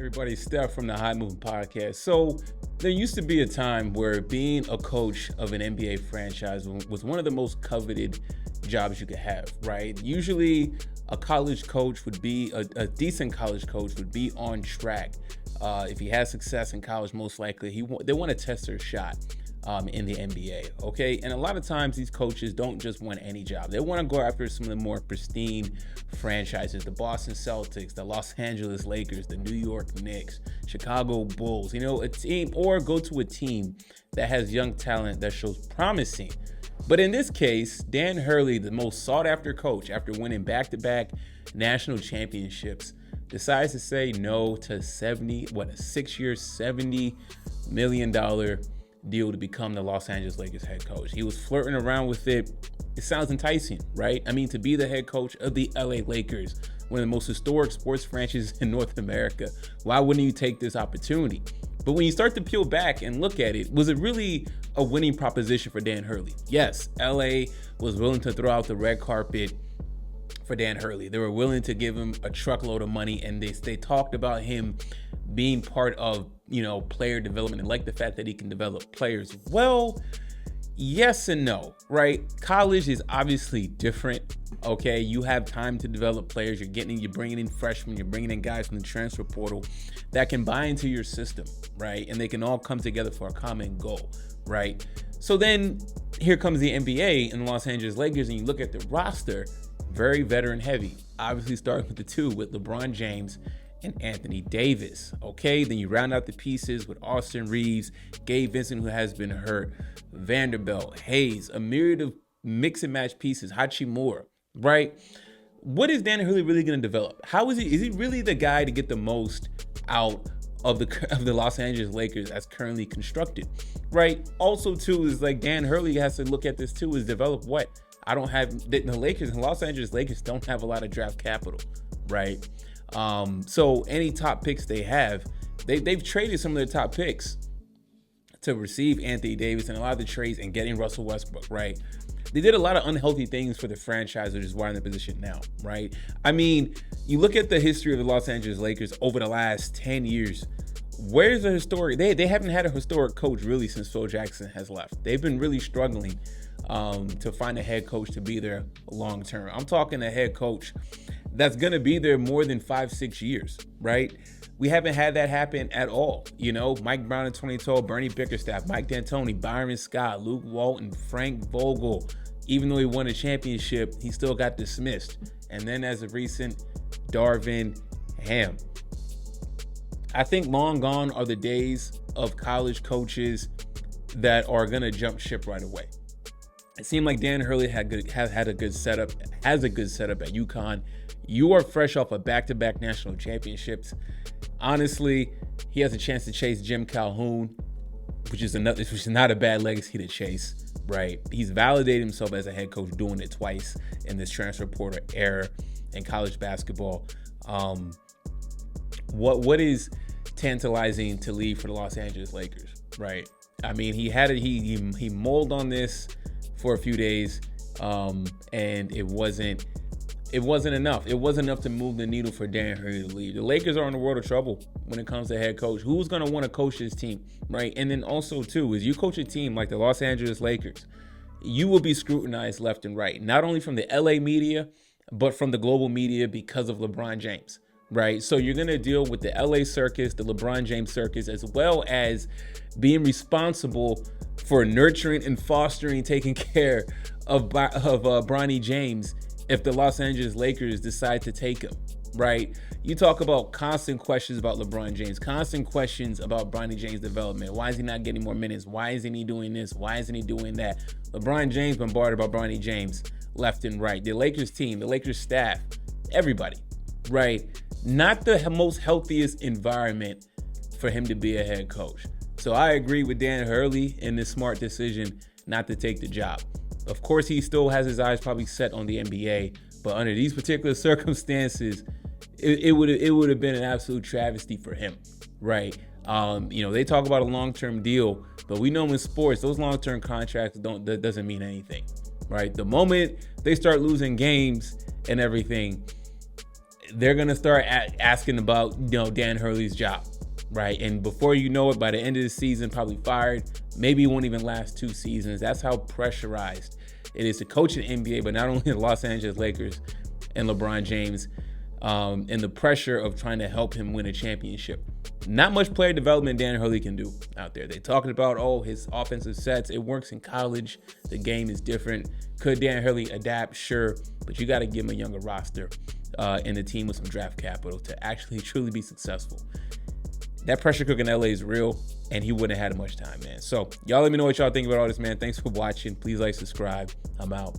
Everybody, Steph from the High Moving Podcast. So there used to be a time where being a coach of an NBA franchise was one of the most coveted jobs you could have, right? Usually a college coach would be, a decent college coach would be on track. If he has success in college, most likely they want to test their shot in the NBA, okay? And a lot of times these coaches don't just want any job. They want to go after some of the more pristine franchises, the Boston Celtics, the Los Angeles Lakers, the New York Knicks, Chicago Bulls, a team, or go to a team that has young talent that shows promising. But in this case, Dan Hurley, the most sought after coach after winning back-to-back national championships, decides to say no to a 6-year, $70 million deal to become the Los Angeles Lakers head coach. He was flirting around with it. It sounds enticing, right? I mean, to be the head coach of the LA Lakers, one of the most historic sports franchises in North America, why wouldn't you take this opportunity? But when you start to peel back and look at it, was it really a winning proposition for Dan Hurley? Yes, LA was willing to throw out the red carpet for Dan Hurley. They were willing to give him a truckload of money, and they talked about him being part of, player development and like the fact that he can develop players. Well, yes and no, right? College is obviously different, okay? You have time to develop players. You're bringing in freshmen, you're bringing in guys from the transfer portal that can buy into your system, right? And they can all come together for a common goal, right? So then here comes the NBA and the Los Angeles Lakers, and you look at the roster, very veteran heavy, obviously starting with the two with LeBron James and Anthony Davis, okay? Then you round out the pieces with Austin Reeves, Gabe Vincent, who has been hurt, Vanderbilt, Hayes, a myriad of mix and match pieces, Hachimura, right? What is Dan Hurley really going to develop? How is he really the guy to get the most out of the Los Angeles Lakers as currently constructed, right? Also, too, is like Dan Hurley has to look at this too, is develop what? The Lakers and Los Angeles Lakers don't have a lot of draft capital, right? So any top picks they have, they've traded some of their top picks to receive Anthony Davis and a lot of the trades and getting Russell Westbrook, right? They did a lot of unhealthy things for the franchise, which is why they're in the position now, right? I mean, you look at the history of the Los Angeles Lakers over the last 10 years. Where's the historic? They haven't had a historic coach really since Phil Jackson has left. They've been really struggling to find a head coach to be there long term. I'm talking a head coach that's going to be there more than 5-6 years, right? We haven't had that happen at all. Mike Brown in 2012, Bernie Bickerstaff, Mike D'Antoni, Byron Scott, Luke Walton, Frank Vogel. Even though he won a championship, he still got dismissed. And then as of recent, Darvin Ham. I think long gone are the days of college coaches that are going to jump ship right away. It seemed like Dan Hurley has a good setup at Uconn. You are fresh off of back-to-back national championships. Honestly, he has a chance to chase Jim Calhoun, which is not a bad legacy to chase, right? He's validated himself as a head coach, doing it twice in this transfer portal era in college basketball. What is tantalizing to leave for the Los Angeles Lakers, right? I mean, he mulled on this for a few days, and it wasn't enough. It wasn't enough to move the needle for Dan Hurley to leave. The Lakers are in a world of trouble when it comes to head coach. Who's going to want to coach this team, right? And then also, too, is you coach a team like the Los Angeles Lakers, you will be scrutinized left and right, not only from the LA media, but from the global media because of LeBron James, right? So you're going to deal with the LA circus, the LeBron James circus, as well as being responsible for nurturing and fostering, taking care of Bronny James if the Los Angeles Lakers decide to take him, right? You talk about constant questions about LeBron James, constant questions about Bronny James' development. Why is he not getting more minutes? Why isn't he doing this? Why isn't he doing that? LeBron James bombarded by Bronny James left and right. The Lakers team, the Lakers staff, everybody, right? Not the most healthiest environment for him to be a head coach. So I agree with Dan Hurley in this smart decision not to take the job. Of course, he still has his eyes probably set on the NBA, but under these particular circumstances, it would have been an absolute travesty for him, right? They talk about a long-term deal, but we know in sports, those long-term contracts that doesn't mean anything, right? The moment they start losing games and everything, they're going to start asking about, Dan Hurley's job, right? And before you know it, by the end of the season, probably fired. Maybe it won't even last 2 seasons. That's how pressurized it is to coach an NBA, but not only the Los Angeles Lakers and LeBron James, and the pressure of trying to help him win a championship. Not much player development Dan Hurley can do out there. They're talking about, his offensive sets. It works in college. The game is different. Could Dan Hurley adapt? Sure. But you got to give him a younger roster and a team with some draft capital to actually truly be successful. That pressure cook in LA is real, and he wouldn't have had much time, man. So y'all let me know what y'all think about all this, man. Thanks for watching. Please like, subscribe. I'm out.